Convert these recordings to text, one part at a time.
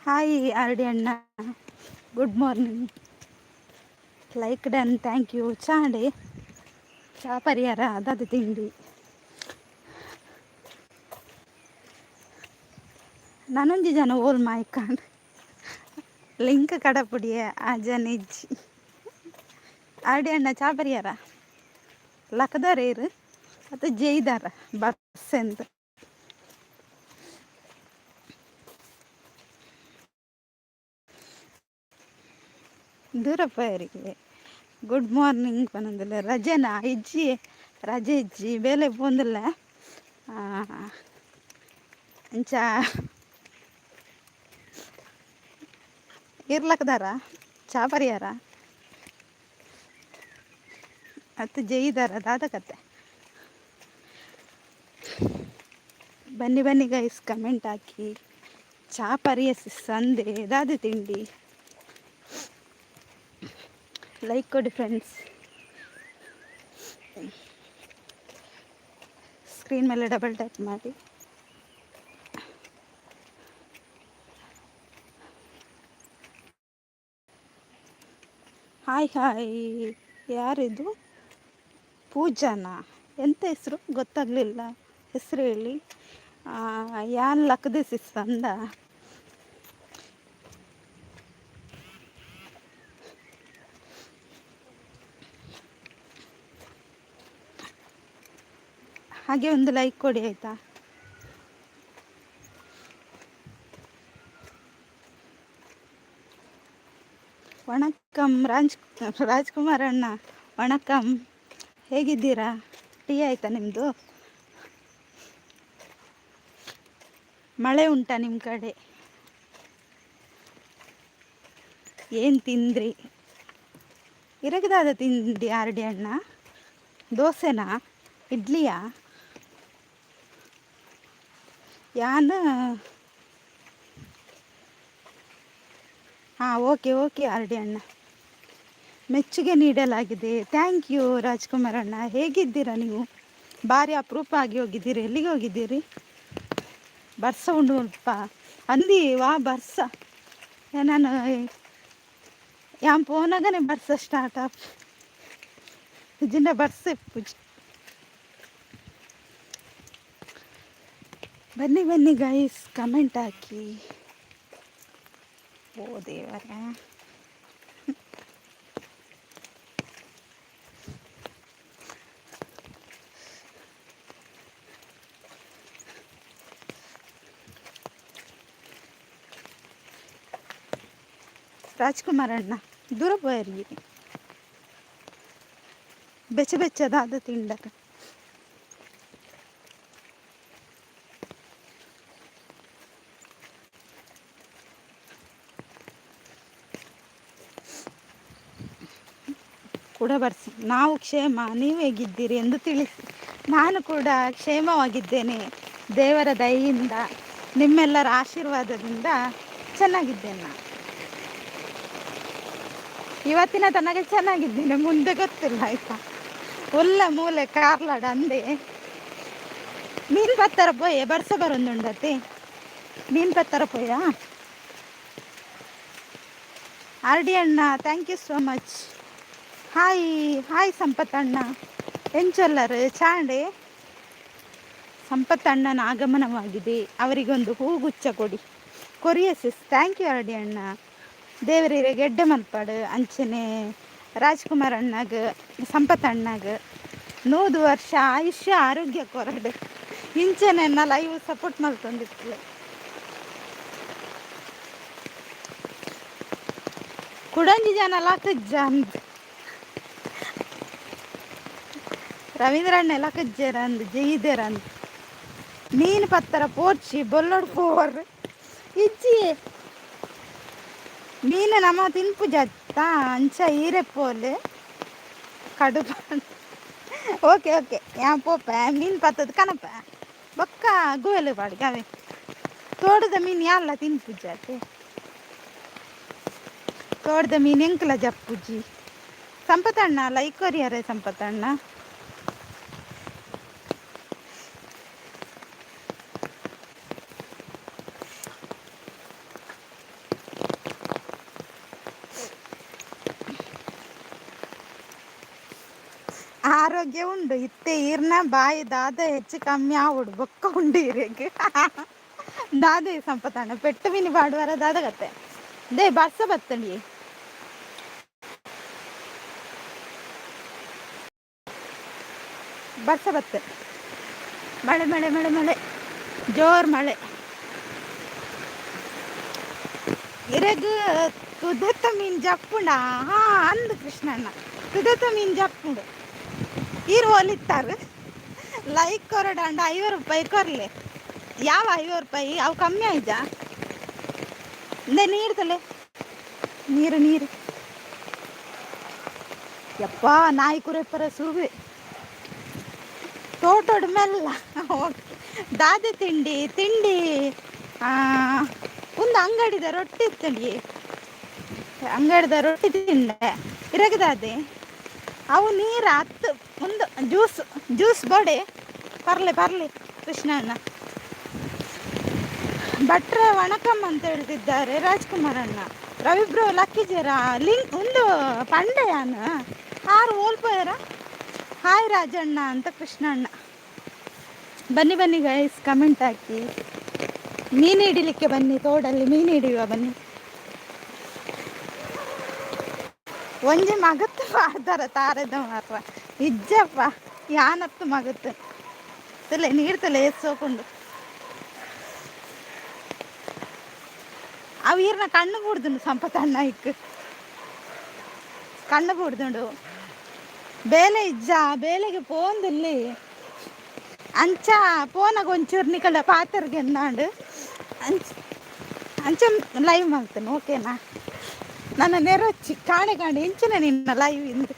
Hi R D ಅಣ್ಣ, good morning. Like done, thank you. ಚಾಂಡೆ ಚಾ ಪರಿಹಾರ ಅದಾದ ತಿಂಡಿ. ನನೊಂಜಿ ಜನ ಓಲ್ ಮಾಯ್ಕಾಂಡ್ ಲಿಂಕ್ ಕಡಪುಡಿಯ ಆ ಜನ ಇಜ್ಜಿ ಆರ್ ಡಿ ಅಣ್ಣ ಚಾ ಪರಿಹಾರ ಲಕ್ಕದಾರ ಇರು ಅದು ಜೈದಾರ ಬಸ್ ಅಂತ ದೂರಪ್ಪ ಅವರಿಗೆ ಗುಡ್ ಮಾರ್ನಿಂಗ್ ಪನಂದಿಲ್ಲ ರಜೆನಾ ಇಜ್ಜಿ ರಜೆ ಇಜ್ಜಿ ಬೇಲೆ ಪೋಂದಿಲ್ಲ ಅಂಚ ಇರ್ಲಕ್ಕದಾರ ಚಾ ಪರಿಹಾರ ಅದು ಜೈದಾರ ದಾದ ಕತೆ. ಬನ್ನಿ ಬನ್ನಿ ಗೈಸ್, ಕಮೆಂಟ್ ಹಾಕಿ. ಚಾ ಪರಿಯಸಿ ಸಂದೆ ದಾದ ತಿಂಡಿ ಲೈಕ್ ಕೊಡಿ ಫ್ರೆಂಡ್ಸ್. ಸ್ಕ್ರೀನ್ ಮೇಲೆ ಡಬಲ್ ಟ್ಯಾಪ್ ಮಾಡಿ. ಹಾಯ್ ಹಾಯ್, ಯಾರಿದು? ಪೂಜಾನಾ? ಎಂತ ಹೆಸರು ಗೊತ್ತಾಗಲಿಲ್ಲ, ಹೆಸರು ಹೇಳಿ. ಯಾನ್ ಲಕ್ಕದಿಸಿಸ್ ಅಂದ. ಹಾಗೆ ಒಂದು ಲೈಕ್ ಕೊಡಿ ಆಯಿತಾ. ವಣಕ್ಕಂ ರಾಜ್ಕುಮಾರ್ ಅಣ್ಣ, ವಣಕ್ಕಂ. ಹೇಗಿದ್ದೀರಾ? ಟೀ ಆಯಿತಾ ನಿಮ್ಮದು? ಮಳೆ ಉಂಟಾ ನಿಮ್ಮ ಕಡೆ? ಏನು ತಿಂದ್ರಿ? ಇರಗದಾದ ತಿಂಡಿ ಆರ್ ಡಿ ಅಣ್ಣ? ದೋಸೆನಾ ಇಡ್ಲಿಯಾ? ಯಾನು ಹಾಂ, ಓಕೆ ಓಕೆ ಆರ್ ಡಿ ಅಣ್ಣ. ಮೆಚ್ಚುಗೆ ನೀಡಲಾಗಿದೆ, ಥ್ಯಾಂಕ್ ಯು ರಾಜ್ಕುಮಾರ್ ಅಣ್ಣ. ಹೇಗಿದ್ದೀರಾ ನೀವು? ಭಾರಿ ಅಪರೂಪ ಆಗಿ ಹೋಗಿದ್ದೀರಿ. ಎಲ್ಲಿಗೆ ಹೋಗಿದ್ದೀರಿ? ಬರ್ಸ ಉಂಡು ಅಲ್ಪ ಅಂದಿ ವಾ ಬರ್ಸ ನಾನು ಯಾನ್ ಪೋನಾಗನೆ ಬರ್ಸ ಸ್ಟಾರ್ಟ್ ಆಪ್ ಇಜಿಂದ ಬರ್ಸ ಪೂಜೆ. ಬನ್ನಿ ಬನ್ನಿ ಗೈಸ್, ಕಮೆಂಟ್ ಹಾಕಿ. ಓ ದೇವರೇ, ರಾಜ್ಕುಮಾರ್ ಅಣ್ಣ ದೂರ ಪೋಯರಿ. ಬೆಚ್ಚ ಬೆಚ್ಚದಾದ ತಿಂಡರು ಕೂಡ ಬರ್ಸಿ. ನಾವು ಕ್ಷೇಮ, ನೀವು ಹೇಗಿದ್ದೀರಿ ಎಂದು ತಿಳಿಸಿ. ನಾನು ಕೂಡ ಕ್ಷೇಮವಾಗಿದ್ದೇನೆ, ದೇವರ ದಯೆಯಿಂದ ನಿಮ್ಮೆಲ್ಲರ ಆಶೀರ್ವಾದದಿಂದ ಚೆನ್ನಾಗಿದ್ದೇನೆ. ನಾನು ಇವತ್ತಿನ ತನಕ ಚೆನ್ನಾಗಿದ್ದೇನೆ, ಮುಂದೆ ಗೊತ್ತಿಲ್ಲ ಆಯ್ತಾ. ಒಳ್ಳೆ ಮೂಲೆ ಕಾರ್ಲಾಡ ಅಂದೆ ಮೀನು ಪತ್ತರ ಪೋಯೆ ಬರ್ಸ ಬರೊಂದುಂಡತೆ ಮೀನು ಪತ್ತರ ಪೋಯ. ಆರ್ ಡಿ ಅಣ್ಣ thank you so much. Hi hi ಸಂಪತ್ತಣ್ಣ, ಎಂಚೊಲ್ಲರು ಚಾಂಡೆ. ಸಂಪತ್ತಣ್ಣನ ಆಗಮನವಾಗಿದೆ, ಅವರಿಗೊಂದು ಹೂಗುಚ್ಛ ಕೊಡಿ. ಕೊರಿಯಸಿಸ್ ಥ್ಯಾಂಕ್ ಯು ಆರ್ ಡಿ ಅಣ್ಣ. ದೇವರಿಗೆ ಗೆಡ್ಡೆ ಮಲ್ಪಾಡು ಅಂಚನೆ ರಾಜ್ಕುಮಾರ್ ಅಣ್ಣಗ ಸಂಪತ್ತಣ್ಣಗ 100 ವರ್ಷ ಆಯುಷ್ಯ ಆರೋಗ್ಯ ಕೊರಡು ಇಂಚೆನ ಲೈವ್ ಸಪೋರ್ಟ್ ಮಾಡ್ಕೊಂಡಿತ್ತು. ಕುಡಂಜಿ ಜನ ಲಾಕಜ್ಜ ಅಂದ್ ರವೀಂದ್ರ ಅಣ್ಣ ಲಾಕಜ್ಜರ ಅಂದ್ ಜೈದೇರ ಅಂದ್ ಮೀನು ಪತ್ತರ ಪೋರ್ಚಿ ಬೊಲ್ಲೋಡ್ ಪೋವರ್ ಇಜ್ಜಿ ಮೀನು ನಮ್ಮ ತಿನ್ಪು ಜತ್ತ ಅಂಚ ಈರೆಪ್ಪೋಲೆ ಕಡುಪ. ಓಕೆ ಓಕೆ ಯಾ ಪೋಪ ಮೀನು ಪತ್ತದ ಕನಪ ಬೊಕ್ಕ ಗೋಯಲು ಬಾಡಿಗೆ ಅವೇ ತೋಟದ ಮೀನು ಎಲ್ಲ ತಿನ್ಪು ಜಾತೆ. ತೋಟದ ಮೀನು ಎಂಕಲ ಜಪ್ಪುಜಿ. ಸಂಪತ್ತಣ್ಣ ಲೈಕ್ ಕೊರಿಯಾರೆ ಸಂಪತ್ತಣ್ಣ. ಆರೋಗ್ಯ ಉಂಡು ಇತ್ತೆ ಈರ್ನ ಬಾಯಿ ದಾದ ಹೆಚ್ಚು ಕಮ್ಮಿ ಆವಡು ಬೊಕ್ಕ ಉಂಡು ಇರೆಗ್ ದಾದ ಸಂಪತ್ತಾನ ಪೆಟ್ಟು ಮೀನಿ ಬಾಡುವಾರ ದಾದಗತ್ತೆ ದೇ ಬರ್ಸ ಬತ್ತಂಡಿ ಬರ್ಸ ಬತ್ತೆ ಮಳೆ ಮಳೆ ಮಳೆ ಮಳೆ ಜೋರ್ ಮಳೆ ಇರೆಗ್ ತುದತ್ತ ಮೀನ್ ಜಪ್ಪುಂಡ ಹಾ ಅಂದು ಕೃಷ್ಣಣ್ಣ ತುದತ್ತ ಮೀನ್ ಜಪ್ಪುಂಡು ಈರು ಒಲಿತಾರೆ ಲೈಕ್ ಕೊರಡಂಡ 50 ರೂಪಾಯಿ ಕೊರ್ಲೆ ಯಾವ 50 ರೂಪಾಯಿ ಅವು ಕಮ್ಮಿ ಆಯ್ತಾ ಇಂದ ನೀರ್ತಲೆ ನೀರು ನೀರು ಯಪ್ಪ ನಾಯಿ ಕುರೆಪರ ಸುರುವೆ ತೋಟೋಡ್ ಮೆಲ್ಲ ದಾದೆ ತಿಂಡಿ ತಿಂಡಿ ಒಂದು ಅಂಗಡಿದ ರೊಟ್ಟಿ ತಿಂಡಿ ಅಂಗಡಿದ ರೊಟ್ಟಿ ತಿಂಡೆ ಇರಗದಾದೆ ಅವು ನೀರು ಹತ್ತು ಒಂದು ಜ್ಯೂಸ್ ಬೋಡೆ ಪರ್ಲೆ ಕೃಷ್ಣಣ್ಣ ಭಟ್ರೆ ವಣಕಮ್ಮ ಅಂತ ಹೇಳ್ತಿದ್ದಾರೆ ರಾಜ್ಕುಮಾರ್ ಅಣ್ಣ ರವಿಬ್ರು ಲಕ್ಕಿಜರ ಲಿಂಕ್ ಒಂದು ಪಂಡೆಯಾನ ಆರು ಓಲ್ಪೋಯರ ಹಾಯ್ ರಾಜಣ್ಣ ಅಂತ ಕೃಷ್ಣಣ್ಣ ಬನ್ನಿ ಬನ್ನಿ ಗೈಸ್ ಕಮೆಂಟ್ ಹಾಕಿ ಮೀನು ಹಿಡಿಲಿಕ್ಕೆ ಬನ್ನಿ ತೋಡಲ್ಲಿ ಮೀನು ಹಿಡಿಯುವ ಬನ್ನಿ ಒಂಜಿ ಮಗತ್ತು ಮಾಡ್ತಾರ ತಾರದ ಮಾತ್ರ ಇಜ್ಜಪ್ಪ ಯಾನತ್ತು ಮಗತ್ತು ತಲೆ ನೀಡ್ತಲೆ ಎಸ್ಸೋಕೊಂಡು ಅವು ಈರ್ನ ಕಣ್ಣು ಕೂಡ್ದುಂಡು ಸಂಪತ್ತಣ್ಣ ಇಕ್ ಕಣ್ಣು ಕೂಡ್ದುಂಡು ಬೇಲೆ ಇಜ್ಜ ಬೇಲೆಗೆ ಪೋಂದಿಲ್ಲಿ ಅಂಚ ಪೋನಾಗ ಒಂಚೂರು ನಿಕಲ ಪಾತ್ರಗೆ ಎನ್ನಾಂಡು ಅಂಚ ಲೈವ್ ಮಾಡ್ತೇನೆ ಓಕೆನಾ ನನ್ನ ನೆರೊಚ್ಚಿ ಕಾಣೆ ಎಂಚಿನ ನಿನ್ನ ಲೈವ್ ಇಂದು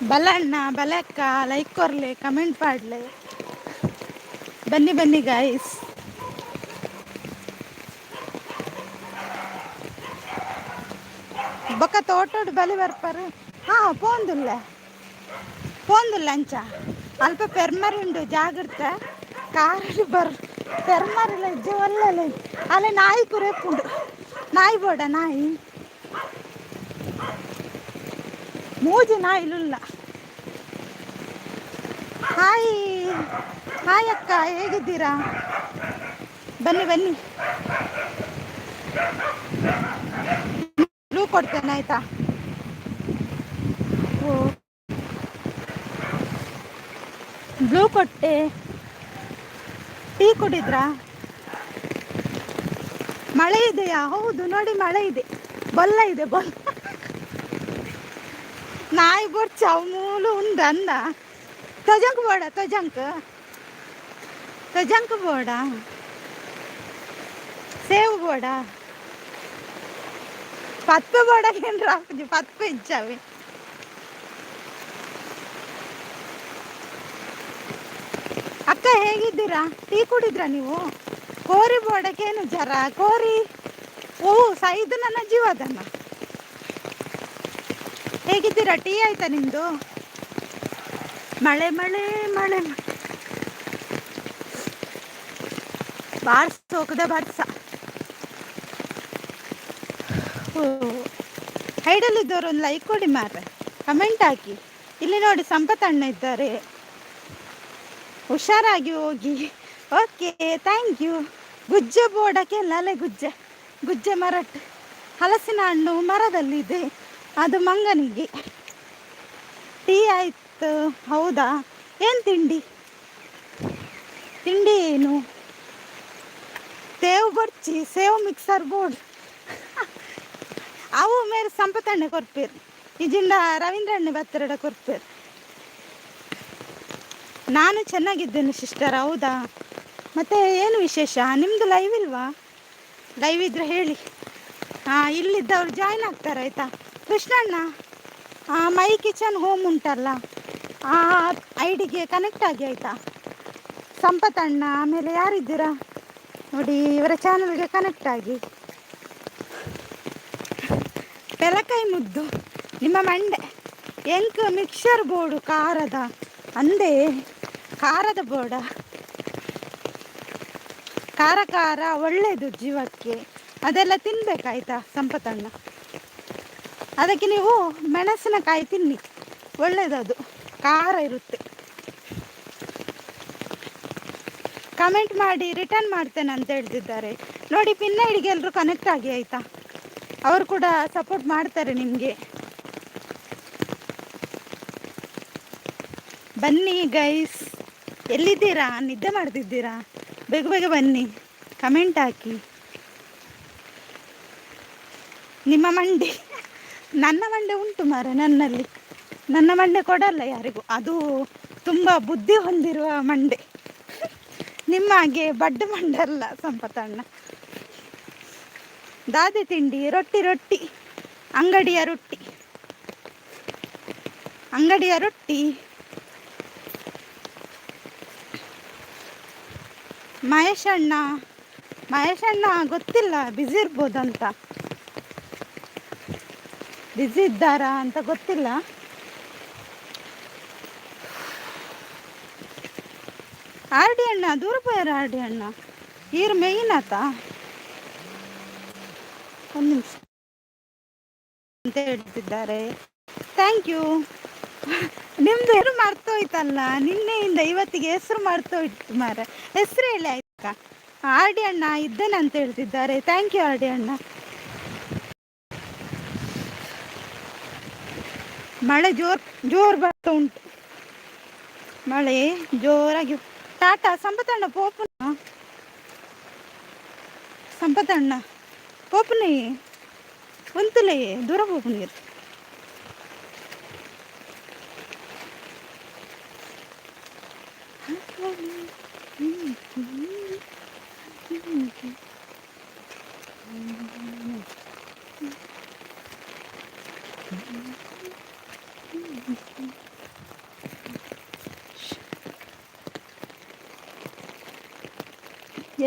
ಬಲಣ್ಣ ಬಲಕ್ಕ ಲೈಕ್ ಕೊರ್ಲೆ ಕಮೆಂಟ್ ಪಾಡ್ಲೆ ಬನ್ನಿ ಬನ್ನಿ ಗೈಸ್ ಬೊಕ್ಕ ತೋಟೋಡು ಬಲಿ ಬರ್ಪಾರು ಹಾ ಪೋಂದುಲ್ಲ ಅಂಚ ಅಲ್ಪ ಪೆರ್ಮರಿ ಉಂಡು ಜಾಗ್ರತೆ ಕಾರಲ್ಲಿ ಪೆರ್ಮರಿಲ್ಲ ಇಜ್ಜೆ ಒಳ್ಳೆಲ್ಲ ಅಲ್ಲೇ ನಾಯಿ ಕುರೇಪುಂಡು ನಾಯಿ ಬೋಡ ನಾಯಿ ಮೂಜಿ ನಾಯಿಲುಲ್ಲ ಹಾಯ್ ಅಕ್ಕ ಹೇಗಿದ್ದೀರಾ ಬನ್ನಿ ಬ್ಲೂ ಕೊಡ್ತೇನೆ ಆಯ್ತಾ ಬ್ಲೂ ಕೊಟ್ಟೆ ಟೀ ಕುಡಿದ್ರಾ ಮಳೆ ಇದೆಯಾ ಹೌದು ನೋಡಿ ಮಳೆ ಇದೆ ಬೊಲ್ಲ ಇದೆ ನಾಯಿ ಬೊರ್ಚ ಮೂಲು ಉಂಡು ಅಂದ ತಜಂಕ್ ಬೋಡ ಸೇವು ಬೋಡ ಪತ್ಪೆ ಬೋಡಕೇನು ರಾಪುಜಿ ಪತ್ಪೆ ಇಚ್ಚಾವೆ ಅಕ್ಕ ಹೇಗಿದ್ದೀರಾ ಟೀ ಕುಡಿದ್ರಾ ನೀವು ಕೋರಿ ಬೋಡಕೇನು ಜರ ಕೋರಿ ಸೈದು ನನ್ನ ಜೀವದನ್ನ ಹೇಗಿದ್ದೀರಾ ಟೀ ಆಯ್ತಾ ನಿಮ್ದು ಮಳೆ ಮಳೆ ಮಳೆ ಬಾರ್ಸ ಹೋಗದೆ ಬಾರ್ಸ ಹೈಡಲ್ಲಿದ್ದವರು ಒಂದು ಲೈಕ್ ಕೊಡಿ ಮಾರ್ರೆ ಕಮೆಂಟ್ ಹಾಕಿ ಇಲ್ಲಿ ನೋಡಿ ಸಂಪತ್ತಣ್ಣ ಇದ್ದಾರೆ ಹುಷಾರಾಗಿ ಹೋಗಿ ಓಕೆ ಥ್ಯಾಂಕ್ ಯು ಗುಜ್ಜೆ ಬೋಡಕ್ಕೆ ಲಲೆ ಗುಜ್ಜೆ ಮರಟ್ ಹಲಸಿನ ಹಣ್ಣು ಮರದಲ್ಲಿದೆ ಅದು ಮಂಗನಿಗೆ ಟೀ ಆಯಿತು ಹೌದಾ ಏನು ತಿಂಡಿ ಏನು ಸೇವ್ ಬರ್ಚಿ ಸೇವ್ ಮಿಕ್ಸರ್ ಬೋರ್ಡ್ ಅವು ಮೇರೆ ಸಂಪತ್ತಣ್ಣೆ ಕೊರ್ಪೇರು ಇಜಿಂದ ರವೀಂದ್ರಣ್ಣೆ ಬತ್ತರಡ ಕೊರ್ಪೇರು ನಾನು ಚೆನ್ನಾಗಿದ್ದೇನೆ ಸಿಸ್ಟರ್ ಹೌದಾ ಮತ್ತೆ ಏನು ವಿಶೇಷ ನಿಮ್ಮದು ಲೈವ್ ಇಲ್ವಾ ಲೈವ್ ಇದ್ರೆ ಹೇಳಿ ಇಲ್ಲಿದ್ದವ್ರು ಜಾಯ್ನ್ ಆಗ್ತಾರೆ ಆಯಿತಾ ಕೃಷ್ಣಣ್ಣ ಮೈ ಕಿಚನ್ ಹೋಮ್ ಉಂಟಲ್ಲ ಆ ಐಡಿಗೆ ಕನೆಕ್ಟ್ ಆಗಿ ಆಯಿತಾ ಸಂಪತ್ತಣ್ಣ ಆಮೇಲೆ ಯಾರಿದ್ದೀರಾ ನೋಡಿ ಇವರ ಚಾನಲ್ಗೆ ಕನೆಕ್ಟ್ ಆಗಿ ಪೆಲಕಾಯಿ ಮುದ್ದು ನಿಮ್ಮ ಮಂಡೆ ಎಂಕ್ ಮಿಕ್ಸರ್ ಬೋರ್ಡು ಖಾರದ ಬೋರ್ಡ ಖಾರ ಒಳ್ಳೆಯದು ಜೀವಕ್ಕೆ ಅದೆಲ್ಲ ತಿನ್ಬೇಕಾಯ್ತಾ ಸಂಪತ್ತಣ್ಣ ಅದಕ್ಕೆ ನೀವು ಮೆಣಸಿನಕಾಯಿ ತಿನ್ನಿ, ಒಳ್ಳೆಯದದು, ಖಾರ ಇರುತ್ತೆ. ಕಮೆಂಟ್ ಮಾಡಿ ರಿಟರ್ನ್ ಮಾಡ್ತೇನೆ ಅಂತ ಹೇಳ್ತಿದ್ದಾರೆ ನೋಡಿ. ಪಿನ್ನೈಡಿಗೆ ಎಲ್ಲರೂ ಕನೆಕ್ಟ್ ಆಗಿ ಆಯಿತಾ, ಅವರು ಕೂಡ ಸಪೋರ್ಟ್ ಮಾಡ್ತಾರೆ ನಿಮಗೆ. ಬನ್ನಿ ಗೈಸ್, ಎಲ್ಲಿದ್ದೀರಾ? ನಿದ್ದೆ ಮಾಡ್ತಿದ್ದೀರಾ? ಬೇಗ ಬೇಗ ಬನ್ನಿ, ಕಮೆಂಟ್ ಹಾಕಿ. ನಿಮ್ಮ ಮಂಡೆ, ನನ್ನ ಮಂಡೆ ಉಂಟು ಮಾರೆ ನನ್ನಲ್ಲಿ. ನನ್ನ ಮಂಡೆ ಕೊಡಲ್ಲ ಯಾರಿಗೂ, ಅದು ತುಂಬ ಬುದ್ಧಿ ಹೊಂದಿರುವ ಮಂಡೆ. ನಿಮ್ಮ ಹಾಗೆ ಬಡ್ಡ ಮಂಡೆ ಅಲ್ಲ ಸಂಪತ್ತಣ್ಣ. ದಾದಿ ತಿಂಡಿ ರೊಟ್ಟಿ, ಅಂಗಡಿಯ ರೊಟ್ಟಿ, ಮಹೇಶ್ ಅಣ್ಣ ಗೊತ್ತಿಲ್ಲ, ಬ್ಯುಸಿ ಇರ್ಬೋದಂತ. ಬ್ಯುಸಿ ಇದ್ದಾರಾ ಅಂತ ಗೊತ್ತಿಲ್ಲ. ಆರ್ ಡಿ ಅಣ್ಣ ದೂರ ಪೋಯಾರ. ಆರ್ ಡಿ ಅಣ್ಣ ಈರು ಮೇಯ್ನ್ ಆತ. ಒಂದು ನಿಮಿಷ ಅಂತ ಹೇಳ್ತಿದ್ದಾರೆ. Thank you. ನಿಮ್ದು ಹೆಸರು ಮರ್ತೋಯ್ತಲ್ಲ, ನಿನ್ನೆಯಿಂದ ಇವತ್ತಿಗೆ ಹೆಸರು ಮರ್ತೋಯ್ತು ಮಾರ. ಹೆಸರು ಹೇಳಿ ಆಯ್ತಾ? ಆರ್ ಡಿ ಅಣ್ಣ ಇದ್ದೇನೆ ಅಂತ ಹೇಳ್ತಿದ್ದಾರೆ. ಥ್ಯಾಂಕ್ ಯು ಆರ್ ಡಿ ಅಣ್ಣ. ಮಳೆ ಜೋರು ಬರ್ತಾ ಉಂಟು, ಮಳೆ ಜೋರಾಗಿ. ಟಾಟಾ ಸಂಪತ್ತಣ್ಣ ಪೋಪುನ, ಸಂಪತ್ತಣ್ಣ ಪೋಪುನೇ ಒಂತಲೇ ದೂರ ಹೋಗು ನೀರು.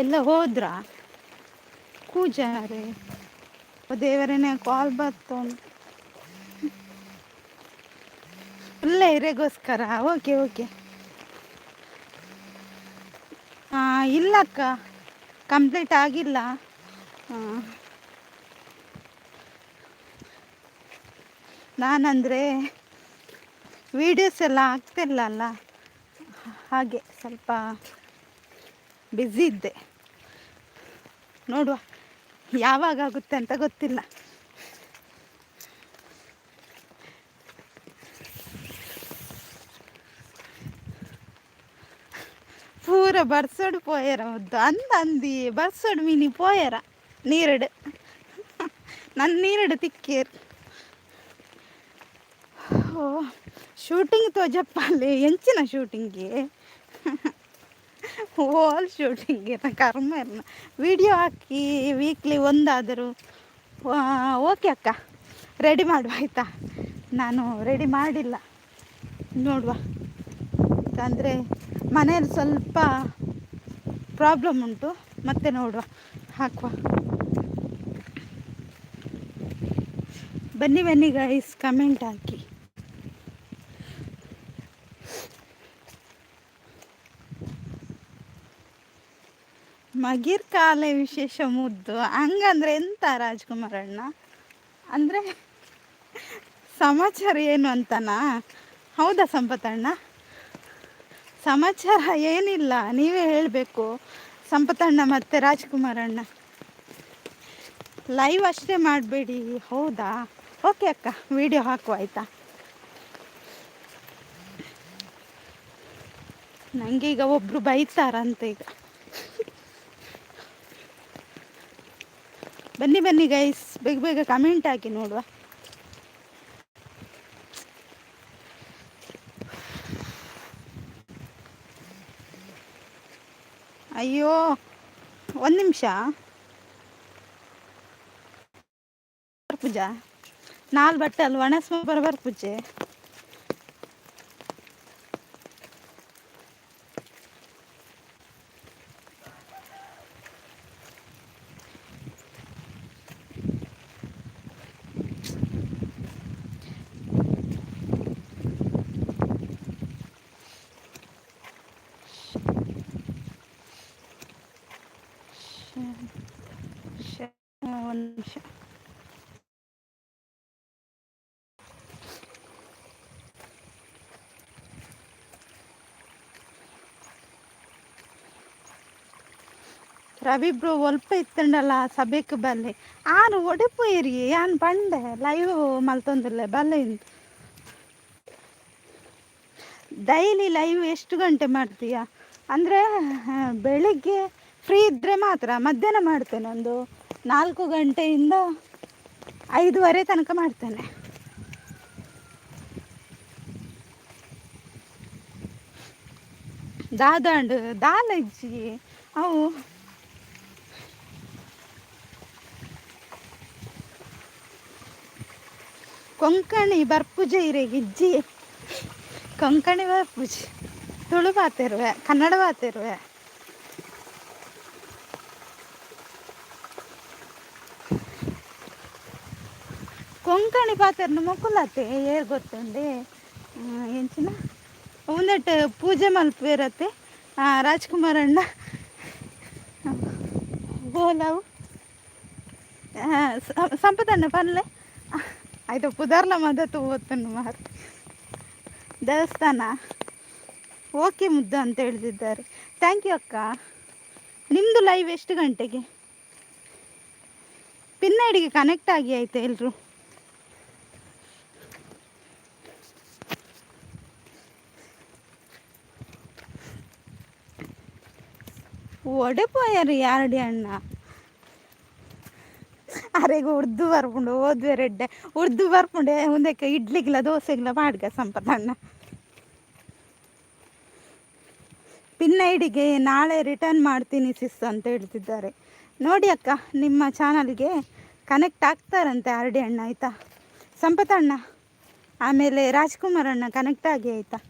ಎಲ್ಲ ಹೋದ್ರಾ ಕೂಜಾರೆ? ದೇವರನೇ ಕಾಲ್ ಬರ್ತು ಒಳ್ಳೆ ಇರೆಗೋಸ್ಕರ. ಓಕೆ. ಇಲ್ಲಕ್ಕ, ಕಂಪ್ಲೀಟ್ ಆಗಿಲ್ಲ. ನಾನಂದರೆ ವೀಡಿಯೋಸ್ ಎಲ್ಲ ಆಗ್ತಿಲ್ಲ ಅಲ್ಲ, ಹಾಗೆ ಸ್ವಲ್ಪ ಬ್ಯುಸಿ ಇದ್ದೆ. ನೋಡುವ ಯಾವಾಗ ಆಗುತ್ತೆ ಅಂತ ಗೊತ್ತಿಲ್ಲ. ಪೂರ ಬರ್ಸೋಡು ಪೋಯರ ಮುದ್ದು ಅಂದಿ ಬರ್ಸೋಡು ಮೀನಿ ಪೋಯರ ನೀರಡು ನನ್ನ ನೀರಡು ತಿಕ್ಕೇರು. ಓ ಶೂಟಿಂಗ್ ತೋಜಪ್ಪಲ್ಲಿ ಎಂಚಿನ ಶೂಟಿಂಗ್ಗೆ ಹೋಲ್ ಶೂಟಿಂಗ್ ಕರ್ಮ ಇರ್ನ ವಿಡಿಯೋ ಹಾಕಿ ವೀಕ್ಲಿ ಒಂದಾದರೂ. ಓಕೆ ಅಕ್ಕ, ರೆಡಿ ಮಾಡುವ ಆಯಿತಾ? ನಾನು ರೆಡಿ ಮಾಡಿಲ್ಲ, ನೋಡುವ. ಅಂದರೆ ಮನೆಯಲ್ಲಿ ಸ್ವಲ್ಪ ಪ್ರಾಬ್ಲಮ್ ಉಂಟು, ಮತ್ತೆ ನೋಡುವ, ಹಾಕುವ. ಬನ್ನಿ ಗೈಸ್, ಕಮೆಂಟ್ ಹಾಕಿ. ಮಗಿರ್ ಕಾಲೆ ವಿಶೇಷ ಮುದ್ದು ಹಂಗಂದ್ರೆ ಎಂತ ರಾಜ್ಕುಮಾರ್ ಅಣ್ಣ? ಅಂದರೆ ಸಮಾಚಾರ ಏನು ಅಂತನಾ? ಹೌದಾ ಸಂಪತ್ತಣ್ಣ? ಸಮಾಚಾರ ಏನಿಲ್ಲ, ನೀವೇ ಹೇಳಬೇಕು ಸಂಪತ್ತಣ್ಣ ಮತ್ತು ರಾಜ್ಕುಮಾರ್ ಅಣ್ಣ. ಲೈವ್ ಅಷ್ಟೇ ಮಾಡಬೇಡಿ. ಹೌದಾ? ಓಕೆ ಅಕ್ಕ, ವಿಡಿಯೋ ಹಾಕುವ ಆಯಿತಾ? ನನಗೆ ಈಗ ಒಬ್ಬರು ಬೈತಾರಂತೆ ಈಗ. ಬನ್ನಿ ಗೈಸ್, ಬೇಗ ಕಮೆಂಟ್ ಹಾಕಿ ನೋಡುವ. ಅಯ್ಯೋ ಒಂದು ನಿಮಿಷ. ಪೂಜಾ ನಾಲ್ ಬಟ್ಟೆ ಅಲ್ಲಿ ಒಣಸ್ಮ ಬರಬಾರ ಪೂಜೆ. ಒಂದು ನಿಮಿಷ. రవి బ్రో ఒಲ್ಪ ఇత్తుండಲ್ಲ సభకు బల్లె ఆను ఒడిపోయిರಿ ఆನ್ ಬಂಡೆ ಲೈವ್ ಮಲ್ತೊಂದಿಲ್ಲ ಬಲ್ಲೆ ಡೈಲಿ ಲೈವ್ ಎಷ್ಟು ಗಂಟೆ ಮಾಡ್ತೀಯಾ ಅಂದರೆ ಬೆಳಿಗ್ಗೆ ಫ್ರೀ ಇದ್ದರೆ ಮಾತ್ರ ಮಧ್ಯಾಹ್ನ ಮಾಡ್ತೇನೆ ಒಂದು 4 ಗಂಟೆಯಿಂದ 5:30 ತನಕ ಮಾಡ್ತೇನೆ. ದಾದಾಂಡು ದಾಲಜ್ಜಿ ಅವು ಕೊಂಕಣಿ ಬರ್ಪುಜೆ ಇರೆ ಗಿಜ್ಜಿ ಕೊಂಕಣಿ ಬರ್ಪುಜಿ ತುಳು ಪಾತಿರುವೆ ಕನ್ನಡ ಪಾತಿರುವೆ ಕೊಂಕಣಿ ಪಾತೆರ್ನ ಮೊಕ್ಕುಲತ್ತೆ ಏರ್ ಗೊತ್ತುಂಡೆ ಎಂಚಿನ ಒಂದೆಟ್ಟು ಪೂಜೆ ಮಲ್ಪೇರತ್ತೆ ರಾಜ್ಕುಮಾರ್ ಅಣ್ಣ ಗೋಲಾವು ಸಂಪದಣ್ಣ ಪನ್ಲೆ ಆಯ್ತು ಪುದರ್ಲ ಮದತ್ತು ಓದ್ತನು ಮಾರು ದೇವಸ್ಥಾನ ಓಕೆ ಮುದ್ದು ಅಂತ ಹೇಳ್ತಿದ್ದಾರೆ. ಥ್ಯಾಂಕ್ ಯು ಅಕ್ಕ. ನಿಮ್ಮದು ಲೈವ್ ಎಷ್ಟು ಗಂಟೆಗೆ? ಪಿನ್ನಡಿಗೆ ಕನೆಕ್ಟ್ ಆಗಿ ಆಯ್ತು ಎಲ್ಲರೂ. ಒಡೆಪೋಯಾರು ಯಾರಡಿ ಅಣ್ಣ ಅರೆಗ ಉರ್ದು ಬರ್ಪುಂಡು ಓದ್ವೆ ರೆಡ್ಡೆ ಉರ್ದು ಬರ್ಪುಂಡೆ ಮುಂದಕ್ಕೆ ಇಡ್ಲಿಗಿಲ್ಲ ದೋಸೆಗಿಲ್ಲ ಮಾಡ್ಗ ಸಂಪದಣ್ಣ. ಪಿನ್ನೈಡಿಗೆ ನಾಳೆ ರಿಟರ್ನ್ ಮಾಡ್ತೀನಿ ಸಿಸ್ ಅಂತ ಹೇಳ್ತಿದ್ದಾರೆ. ನೋಡಿ ಅಕ್ಕ, ನಿಮ್ಮ ಚಾನಲ್ಗೆ ಕನೆಕ್ಟ್ ಆಗ್ತಾರಂತೆ ಆರ್ ಡಿ ಅಣ್ಣ ಆಯಿತಾ, ಸಂಪತಣ್ಣ ಆಮೇಲೆ ರಾಜ್ಕುಮಾರ್ ಅಣ್ಣ ಕನೆಕ್ಟ್ ಆಗಿ ಆಯಿತಾ.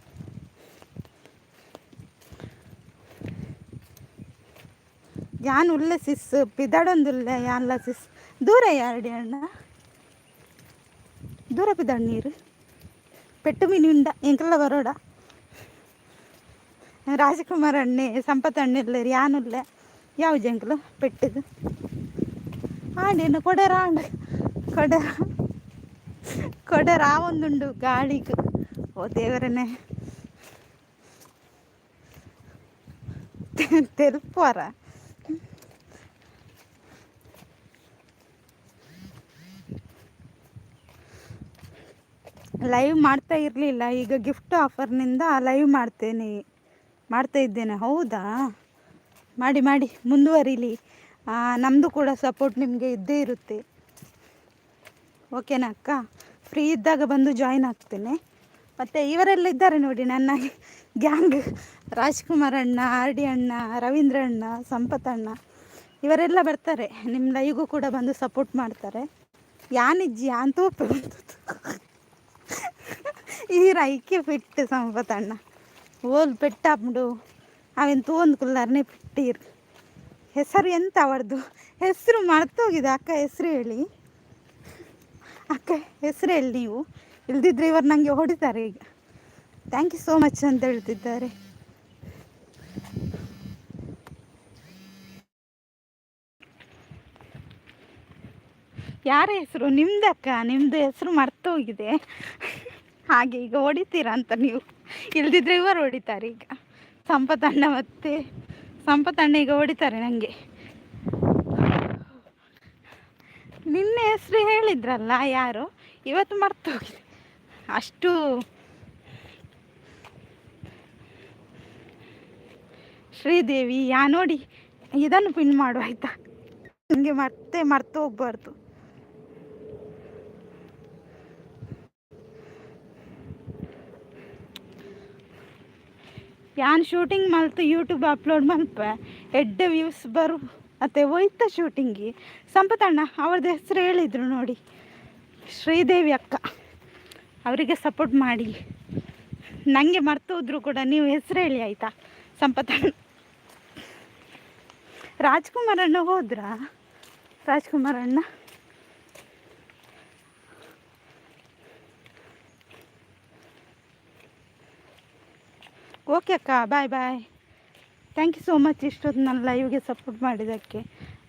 ಯಾನ್ ಉಳ್ಳೆ ಸಿಸ್ ಪಿದಾಡೊಂದುಲ್ಲ ಯಾನ್ಲ ಸಿಸ್ ದೂರ ಯಾರಡಿ ಅಣ್ಣ ದೂರ ಪಿದಾಡ್ ನೀರು ಪೆಟ್ಟು ಮೀನಿಂದ ಎಂಕಲ್ಲ ಬರೋಡ ರಾಜಕುಮಾರ್ ಅಣ್ಣೆ ಸಂಪತ್ ಅಣ್ಣಿಲ್ಲ ಯಾನುಲ್ಲ ಯಾವ ಜಂಕಲು ಪೆಟ್ಟದು ಆಂಡೇನು ಕೊಡೆರ ಆಂಡ ಕೊಡೆರ ಒಂದುಂಡು ಗಾಳಿಗೆ ಓ ದೇವರನ್ನೇ ತೆಲ್ಪುವರ ಲೈವ್ ಮಾಡ್ತಾ ಇರಲಿಲ್ಲ, ಈಗ ಗಿಫ್ಟ್ ಆಫರ್ನಿಂದ ಲೈವ್ ಮಾಡ್ತಾ ಇದ್ದೇನೆ. ಹೌದಾ, ಮಾಡಿ ಮಾಡಿ ಮುಂದುವರಿಲಿ. ನಮ್ಮದು ಕೂಡ ಸಪೋರ್ಟ್ ನಿಮಗೆ ಇದ್ದೇ ಇರುತ್ತೆ. ಓಕೆನಾ ಅಕ್ಕ? ಫ್ರೀ ಇದ್ದಾಗ ಬಂದು ಜಾಯಿನ್ ಆಗ್ತೇನೆ. ಮತ್ತು ಇವರೆಲ್ಲ ಇದ್ದಾರೆ ನೋಡಿ ನನ್ನ ಗ್ಯಾಂಗ್, ರಾಜ್ಕುಮಾರ್ ಅಣ್ಣ, ಆರ್ ಡಿ ಅಣ್ಣ, ರವೀಂದ್ರ ಅಣ್ಣ, ಸಂಪತ್ ಅಣ್ಣ, ಇವರೆಲ್ಲ ಬರ್ತಾರೆ ನಿಮ್ಮ ಲೈವ್ಗೂ ಕೂಡ ಬಂದು ಸಪೋರ್ಟ್ ಮಾಡ್ತಾರೆ. ಯಾನಿಜ್ಜಿ ಅಂತೋಪೆ ಈ ರೈಕೆ ಪೆಟ್ಟು ಸಂಪತ್ ಅಣ್ಣ ಓಲ್ ಪೆಟ್ಟಾಪ್ಡು ಅವೆಂತ ಒಂದು ಕುಲ್ಲರ್ನೇ ಪೆಟ್ಟಿರು. ಹೆಸರು ಎಂತ ಅವರದು ಹೆಸರು ಮರ್ತೋಗಿದೆ. ಅಕ್ಕ ಹೆಸರು ಹೇಳಿ, ಅಕ್ಕ ಹೆಸರು ಹೇಳಿ ನೀವು, ಇಲ್ದಿದ್ರೆ ಇವರು ನನಗೆ ಹೊಡಿತಾರೆ ಈಗ. ಥ್ಯಾಂಕ್ ಯು ಸೋ ಮಚ್ ಅಂತ ಹೇಳ್ತಿದ್ದಾರೆ. ಯಾರ ಹೆಸರು? ನಿಮ್ದಕ್ಕ, ನಿಮ್ಮದು ಹೆಸರು ಮರ್ತೋಗಿದೆ. ಹಾಗೆ ಈಗ ಹೊಡಿತೀರಾ ಅಂತ ನೀವು, ಇಲ್ದಿದ್ರೆ ಇವರು ಹೊಡಿತಾರೆ ಈಗ. ಸಂಪತಣ್ಣ ಮತ್ತು ಸಂಪತಣ್ಣ ಈಗ ಹೊಡಿತಾರೆ ನನಗೆ. ನಿನ್ನೆ ಹೆಸರು ಹೇಳಿದ್ರಲ್ಲ ಯಾರು, ಇವತ್ತು ಮರ್ತೋಗಿದೆ. ಅಷ್ಟು ಶ್ರೀದೇವಿ ಯಾ ನೋಡಿ, ಇದನ್ನು ಪಿನ್ ಮಾಡು ಆಯಿತಾ, ನನಗೆ ಮರ್ತು ಹೋಗ್ಬಾರ್ದು. ಯಾನ್ ಶೂಟಿಂಗ್ ಮಲ್ತು ಯೂಟ್ಯೂಬ್ ಅಪ್ಲೋಡ್ ಮಲ್ಪೆ ಎಡ್ಡೆ ವ್ಯೂಸ್ ಬರು ಮತ್ತು ಹೋಯ್ತ ಶೂಟಿಂಗಿ. ಸಂಪತಣ್ಣ ಅವ್ರದ್ದು ಹೆಸರು ಹೇಳಿದರು ನೋಡಿ, ಶ್ರೀದೇವಿ ಅಕ್ಕ, ಅವರಿಗೆ ಸಪೋರ್ಟ್ ಮಾಡಿ. ನನಗೆ ಮರ್ತು ಹೋದ್ರು ಕೂಡ ನೀವು ಹೆಸರು ಹೇಳಿ ಆಯಿತಾ. ಸಂಪತಣ್ಣ ರಾಜ್ಕುಮಾರ್ ಅಣ್ಣ ಹೋದ್ರಾ? ರಾಜ್ಕುಮಾರ್ ಅಣ್ಣ ಓಕೆ ಅಕ್ಕ, ಬಾಯ್ ಬಾಯ್. ಥ್ಯಾಂಕ್ ಯು ಸೋ ಮಚ್ ಇಷ್ಟೊತ್ತು ನನ್ನ ಲೈವ್ಗೆ ಸಪೋರ್ಟ್ ಮಾಡಿದ್ದಕ್ಕೆ.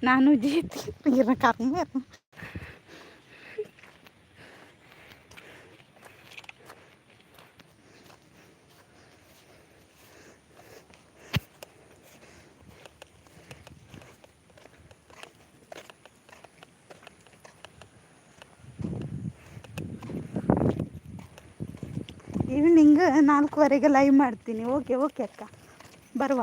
ನಾನು ಜೀತಿ ಕರ್ಮ ಈವ್ನಿಂಗ್ 4:15ಗೆ ಲೈವ್ ಮಾಡ್ತೀನಿ. ಓಕೆ ಓಕೆ ಅಕ್ಕ, ಬರುವ.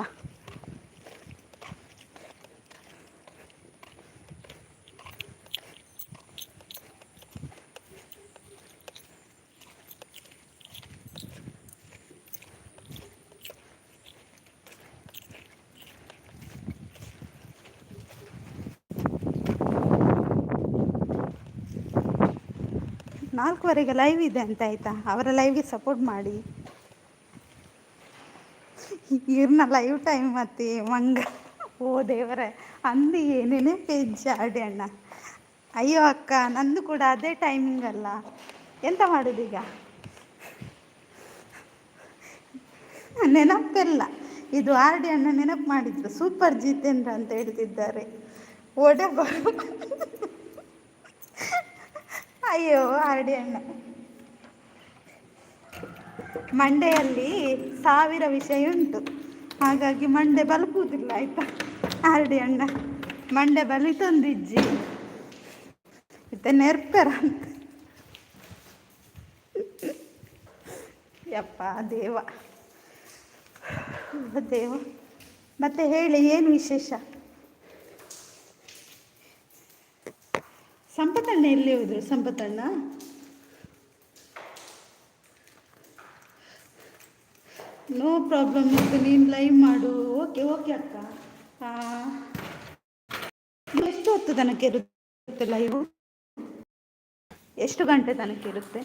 ನಾಲ್ಕುವರೆಗೆ ಲೈವ್ ಇದೆ ಅಂತ ಆಯಿತಾ, ಅವರ ಲೈವ್ಗೆ ಸಪೋರ್ಟ್ ಮಾಡಿ. ಇವ್ರನ್ನ ಲೈವ್ ಟೈಮ್ ಮತ್ತೆ ಮಂಗ. ಓ ದೇವರೇ, ಅಂದು ಏನೇನೇ ಪೇಜಾಡಿ ಅಣ್ಣ. ಅಯ್ಯೋ ಅಕ್ಕ, ನಂದು ಕೂಡ ಅದೇ ಟೈಮಿಂಗ್ ಅಲ್ಲ, ಎಂತ ಮಾಡೋದೀಗ? ನೆನಪಿಲ್ಲ. ಇದು ಆರ್ ಡಿ ಅಣ್ಣ ನೆನಪು ಮಾಡಿದ್ರು, ಸೂಪರ್ ಜಿತೇಂದ್ರ ಅಂತ ಹೇಳ್ತಿದ್ದಾರೆ. ಓಡ ಅಯ್ಯೋ ಆರ್ ಡಿ ಅಣ್ಣ, ಮಂಡೆಯಲ್ಲಿ 1000 ವಿಷಯ ಉಂಟು, ಹಾಗಾಗಿ ಮಂಡೆ ಬಲಪುವುದಿಲ್ಲ ಆಯ್ತಾ ಆರ್ ಡಿ ಅಣ್ಣ. ಮಂಡೆ ಬಲಿತೊಂದಿಜ್ಜಿ ಮತ್ತೆ ನೆರ್ಪೆರ ಅಂತ. ಯಪ್ಪ ದೇವ ದೇವ. ಮತ್ತೆ ಹೇಳಿ, ಏನು ವಿಶೇಷ? ಸಂಪತ್ತಣ್ಣ ಎಲ್ಲಿ ಹೋದ್ರು? ಸಂಪತ್ತಣ್ಣ ನೋ ಪ್ರಾಬ್ಲಮ್ ಇತ್ತು, ನೀನು ಲೈವ್ ಮಾಡು. ಓಕೆ ಓಕೆ ಅಕ್ಕ. ಎಷ್ಟು ಹೊತ್ತು ತನಕ ಇರುತ್ತೆ ಲೈವು? ಎಷ್ಟು ಗಂಟೆ ತನಕ ಇರುತ್ತೆ?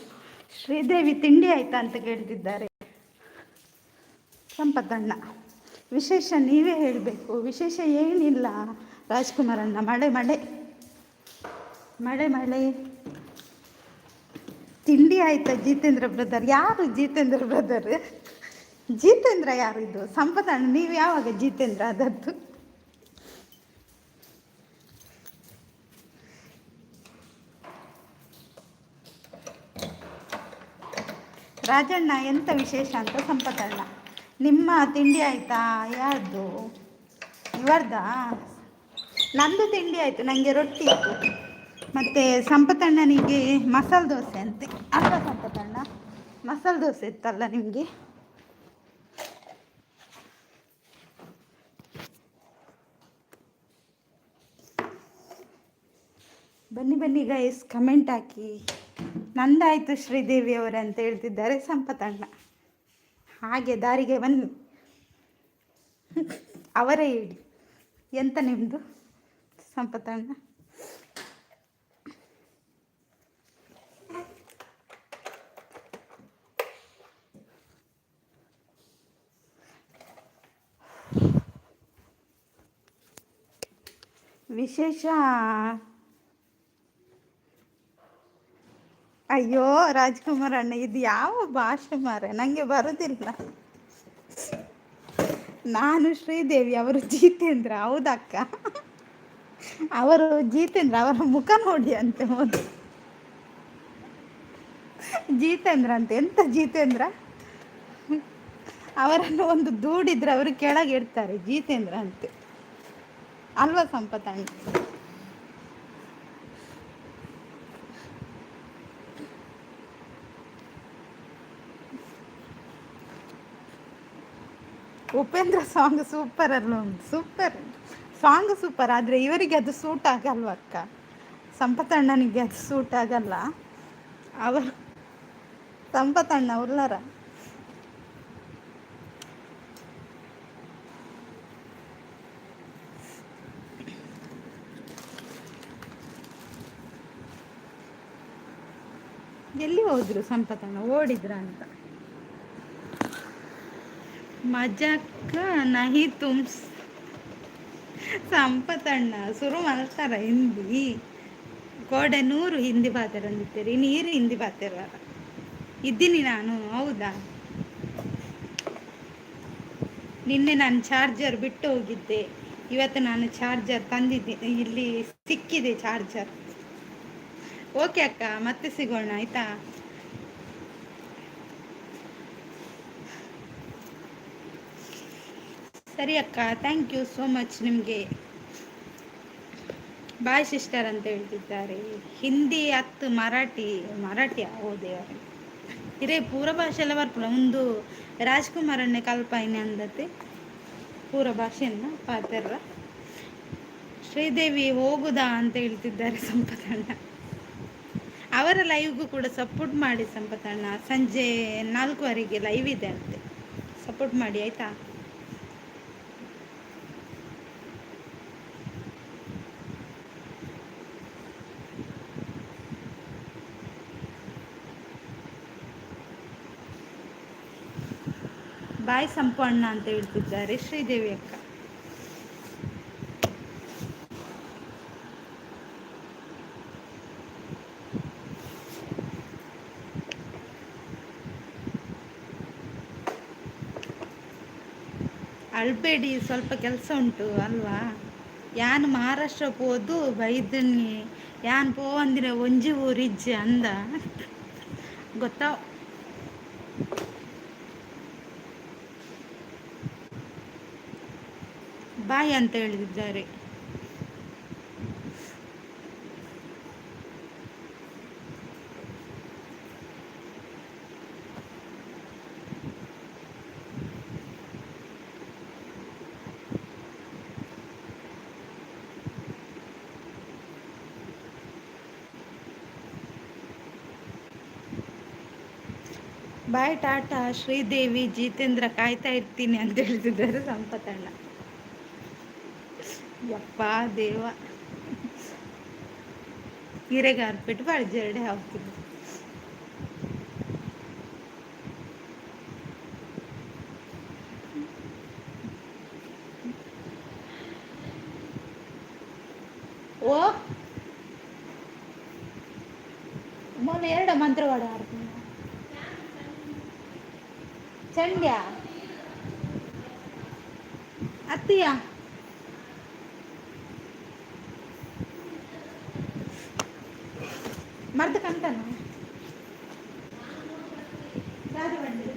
ಶ್ರೀದೇವಿ ತಿಂಡಿ ಆಯ್ತಾ ಅಂತ ಕೇಳ್ತಿದ್ದಾರೆ. ಸಂಪತ್ತಣ್ಣ, ವಿಶೇಷ ನೀವೇ ಹೇಳಬೇಕು. ವಿಶೇಷ ಏನಿಲ್ಲ ರಾಜ್ಕುಮಾರಣ್ಣ. ಮಳೆ ಮಳೆ ಮಳೆ ಮಳೆ. ತಿಂಡಿ ಆಯ್ತಾ ಜಿತೇಂದ್ರ ಬ್ರದರ್? ಯಾರು ಜಿತೇಂದ್ರ ಬ್ರದರ್? ಜಿತೇಂದ್ರ ಯಾರು ಇದು? ಸಂಪತ್ತಣ್ಣ, ನೀವು ಯಾವಾಗ ಜಿತೇಂದ್ರ ಆದದ್ದು? ರಾಜಣ್ಣ, ಎಂತ ವಿಶೇಷ ಅಂತ ಸಂಪತ್ತಣ್ಣ. ನಿಮ್ಮ ತಿಂಡಿ ಆಯಿತಾ? ಯಾರ್ದು? ಇವರ್ದಾ? ನಂದು ತಿಂಡಿ ಆಯಿತು, ನನಗೆ ರೊಟ್ಟಿ ಇತ್ತು. ಮತ್ತು ಸಂಪತ್ತಣ್ಣನಿಗೆ ಮಸಾಲೆ ದೋಸೆ ಅಂತೆ ಅಲ್ವಾ ಸಂಪತ್ತಣ್ಣ? ಮಸಾಲೆ ದೋಸೆ ಇತ್ತಲ್ಲ ನಿಮಗೆ? ಬನ್ನಿ ಬನ್ನಿ ಗೈಸ್, ಕಮೆಂಟ್ ಹಾಕಿ. ನಂದಾಯಿತು ಶ್ರೀದೇವಿ ಅವರೇ ಅಂತ ಹೇಳ್ತಿದ್ದಾರೆ ಸಂಪತ್ತಣ್ಣ. ಹಾಗೆ ದಾರಿಗೆ ಬನ್ನಿ, ಅವರೇ ಹೇಳಿ ಎಂತ ನಿಮ್ಮದು ಸಂಪತ್ತಣ್ಣ? ವಿಶೇಷ? ಅಯ್ಯೋ ರಾಜ್ಕುಮಾರ್ ಅಣ್ಣ, ಇದು ಯಾವ ಭಾಷೆ ಮಾರೆ, ನನಗೆ ಬರೋದಿಲ್ಲ. ನಾನು ಶ್ರೀದೇವಿ, ಅವರು ಜಿತೇಂದ್ರ. ಹೌದಕ್ಕ, ಅವರು ಜಿತೇಂದ್ರ. ಅವರ ಮುಖ ನೋಡಿ ಅಂತೆ ಮೊದಲು. ಜಿತೇಂದ್ರ ಅಂತ. ಎಂತ ಜಿತೇಂದ್ರ? ಅವರನ್ನು ಒಂದು ದೂಡಿದ್ರೆ ಅವರು ಕೆಳಗೆ ಇಡ್ತಾರೆ, ಜಿತೇಂದ್ರ ಅಂತೆ ಅಲ್ವಾ ಸಂಪತ್ತಣ್ಣ? ಉಪೇಂದ್ರ ಸಾಂಗ್ ಸೂಪರ್ ಅಲ್ಲ, ಸೂಪರ್ ಸಾಂಗ್ ಸೂಪರ್. ಆದರೆ ಇವರಿಗೆ ಅದು ಸೂಟ್ ಆಗಲ್ವ ಅಕ್ಕ? ಸಂಪತ್ತಣ್ಣನಿಗೆ ಅದು ಸೂಟ್ ಆಗಲ್ಲ. ಅವರು ಸಂಪತ್ತಣ್ಣ ಉಲ್ಲರ. ಎಲ್ಲಿ ಹೋದ್ರು ಸಂಪತ್ತಣ್ಣ? ಓಡಿದ್ರ ಅಂತ. ಮಜಾಕ ನಹಿ ತುಮ್. ಸಂಪತ್ತಣ್ಣ ಶುರು ಮಾಡ್ತಾರ ಹಿಂದಿ. ಕೋಡೆ 100 ಹಿಂದಿ ಬಾತೇರ ಅಂದಿದ್ದೀರಿ, ನೀರು ಹಿಂದಿ ಬಾತೇರ ಇದ್ದೀನಿ ನಾನು. ಹೌದಾ? ನಿನ್ನೆ ನಾನು ಚಾರ್ಜರ್ ಬಿಟ್ಟು ಹೋಗಿದ್ದೆ, ಇವತ್ತು ನಾನು ಚಾರ್ಜರ್ ತಂದಿದ್ದೀನಿ, ಇಲ್ಲಿ ಸಿಕ್ಕಿದೆ ಚಾರ್ಜರ್. ಓಕೆ ಅಕ್ಕ, ಮತ್ತೆ ಸಿಗೋಣ ಆಯ್ತಾ? ಸರಿ ಅಕ್ಕ, ಥ್ಯಾಂಕ್ ಯು ಸೋ ಮಚ್. ನಿಮಗೆ ಬಾಯ್ ಸಿಸ್ಟರ್ ಅಂತ ಹೇಳ್ತಿದ್ದಾರೆ. ಹಿಂದಿ 10, ಮರಾಠಿಯ. ಓ ದೇವರೇ. ಇರೇ ಪೂರ ಭಾಷೆ ಎಲ್ಲ ಬರ್ಪುಳ ಒಂದು ರಾಜ್ಕುಮಾರಣ್ಣೆ ಕಲ್ಪಾಯಿನಿ ಅಂದತೆ ಪೂರ ಭಾಷೆಯನ್ನ ಪಾತೆರ್ರ ಶ್ರೀದೇವಿ ಹೋಗುದಾ ಅಂತ ಹೇಳ್ತಿದ್ದಾರೆ ಸಂಪತಣ್ಣ. ಅವರ ಲೈವ್ಗೂ ಕೂಡ ಸಪೋರ್ಟ್ ಮಾಡಿ ಸಂಪತಣ್ಣ. ಸಂಜೆ 4:15ಗೆ ಲೈವ್ ಇದೆ ಅಂತೆ, ಸಪೋರ್ಟ್ ಮಾಡಿ ಆಯಿತಾ. ಬಾಯ್ ಸಂಪು ಅಣ್ಣ ಅಂತ ಹೇಳ್ತಿದ್ದಾರೆ ಶ್ರೀದೇವಿ ಅಕ್ಕ. ಅಳ್ಬೇಡಿ, ಸ್ವಲ್ಪ ಕೆಲಸ ಉಂಟು ಅಲ್ವಾ. ಯಾನ್ ಮಹಾರಾಷ್ಟ್ರ ಹೋದು ಬೈದನ್ನಿ, ಯಾನ್ ಪೋವಂದಿರ ಒಂಜಿ ಊರಿಜ್ಜೆ ಅಂದ ಗೊತ್ತಾ. ಬಾಯ್ ಅಂತ ಹೇಳಿದ್ದಾರೆ. ಬಾಯ್ ಟಾಟಾ ಶ್ರೀದೇವಿ ಜಿತೇಂದ್ರ ಕಾಯ್ತಾ ಇರ್ತೀನಿ ಅಂತ ಹೇಳ್ತಿದ್ದಾರೆ ಸಂಪತಣ್ಣ. ಯಪ್ಪ ದೇವ, ಹಿರೇಗಾರ್ಪೆಟ್ಟು ಬಳ್ಜರ್ಡೆ ಹಾಕ್ತಿದ್ರು. ಓ ಮೊನ್ನೆ 2 ಮಂತ್ರವಾಡ ಆಡ್ತೀನಿ ಚಂಡ್ಯ ಅತ್ತಿಯ ಮರ್ದ ಕಂತನ ಯಾರು ಬಂದಿದೆ.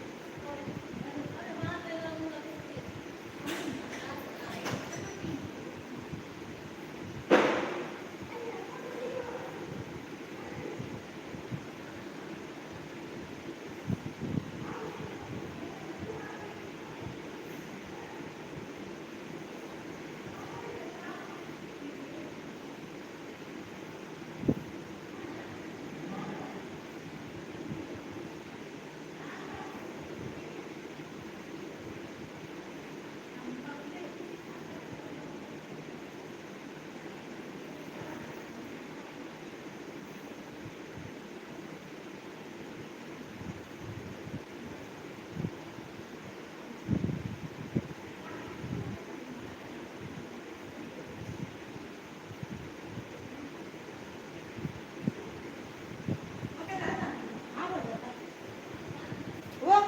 ಓ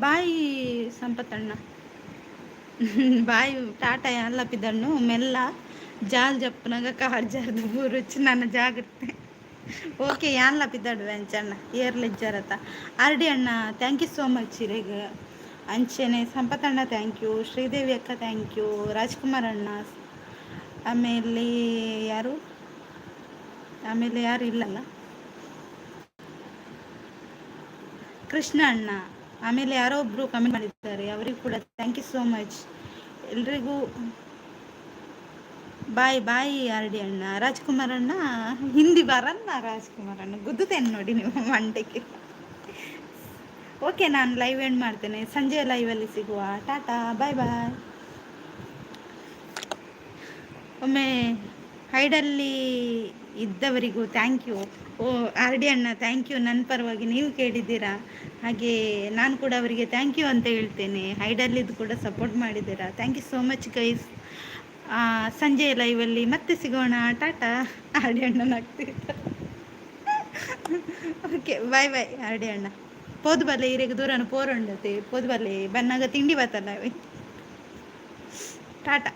ಬಾಯಿ ಸಂಪತ್ತಣ್ಣ ಬಾಯಿ ಟಾಟ ಎಲ್ಲ ಪಿದಣ್ಣು ಮೆಲ್ಲ ಜಾಲ್ ಜಪ್ಪನಾಗ ಕಾರ್ ಜಾರ್ದು ಬೂರುಚ್ಚಿ ನನ್ನ ಜಾಗ್ರತೆ. ಓಕೆ ಯಾನ್ಲ ಪಿದ್ದಾಡು ವೆಂಚಣ್ಣ ಏರ್ಲಿಜ್ಜಾರತ್ತ ಆರ್ಡಿ ಅಣ್ಣ ಥ್ಯಾಂಕ್ ಯು ಸೋ ಮಚ್. ಇರೇಗ ಅಂಚೆನೆ ಸಂಪತ್ತಣ್ಣ ಥ್ಯಾಂಕ್ ಯು, ಶ್ರೀದೇವಿ ಅಕ್ಕ ಥ್ಯಾಂಕ್ ಯು, ರಾಜ್ಕುಮಾರ್ ಅಣ್ಣ, ಆಮೇಲೆ ಯಾರು ಇಲ್ಲಲ್ಲ ಕೃಷ್ಣ ಅಣ್ಣ, ಆಮೇಲೆ ಯಾರೋ ಒಬ್ರು ಕಮೆಂಟ್ ಮಾಡಿದ್ದಾರೆ, ಅವರಿಗೂ ಕೂಡ ಥ್ಯಾಂಕ್ ಯು ಸೋ ಮಚ್. ಎಲ್ರಿಗೂ ಬಾಯ್ ಬಾಯ್ ಆರ್ ಡಿ ಅಣ್ಣ. ರಾಜ್ಕುಮಾರ್ ಅಣ್ಣ ಹಿಂದಿ ಬರಲ್ಲ, ರಾಜ್ಕುಮಾರ್ ಅಣ್ಣ ಗುದ್ದುತ್ತೇನೆ ನೋಡಿ ನೀವು ಮಂಟೆಗೆ. ಓಕೆ, ನಾನು ಲೈವ್ ಎಂಡ್ ಮಾಡ್ತೇನೆ, ಸಂಜೆ ಲೈವಲ್ಲಿ ಸಿಗುವ. ಟಾಟಾ, ಬಾಯ್ ಬಾಯ್. ಒಮ್ಮೆ ಹೈಡಲ್ಲಿ ಇದ್ದವರಿಗೂ ಥ್ಯಾಂಕ್ ಯು. ಓ ಆರ್ ಡಿ ಅಣ್ಣ ಥ್ಯಾಂಕ್ ಯು, ನನ್ನ ಪರವಾಗಿ ನೀವು ಕೇಳಿದ್ದೀರಾ, ಹಾಗೆ ನಾನು ಕೂಡ ಅವರಿಗೆ ಥ್ಯಾಂಕ್ ಯು ಅಂತ ಹೇಳ್ತೇನೆ. ಹೈಡಲ್ಲಿದ್ದು ಕೂಡ ಸಪೋರ್ಟ್ ಮಾಡಿದ್ದೀರಾ, thank you so much guys. ಸಂಜೆ ಲೈವಲ್ಲಿ ಮತ್ತೆ ಸಿಗೋಣ. ಟಾಟಾ. ಆರ್ ಡಿ ಅಣ್ಣ ನಗ್ತಿರ್ತಾರೆ. Okay, bye bye R D ಅಣ್ಣ. ಪೋದ್ಬಲ್ಲೆ ಇರೆಗೆ ದೂರನ ಪೋರುಂಡತೆ, ಪೋದ್ಬಲ್ಲೆ ಬನ್ನಾಗ ತಿಂಡಿ ಬತ್ತಲ್ಲ ಟಾಟಾ.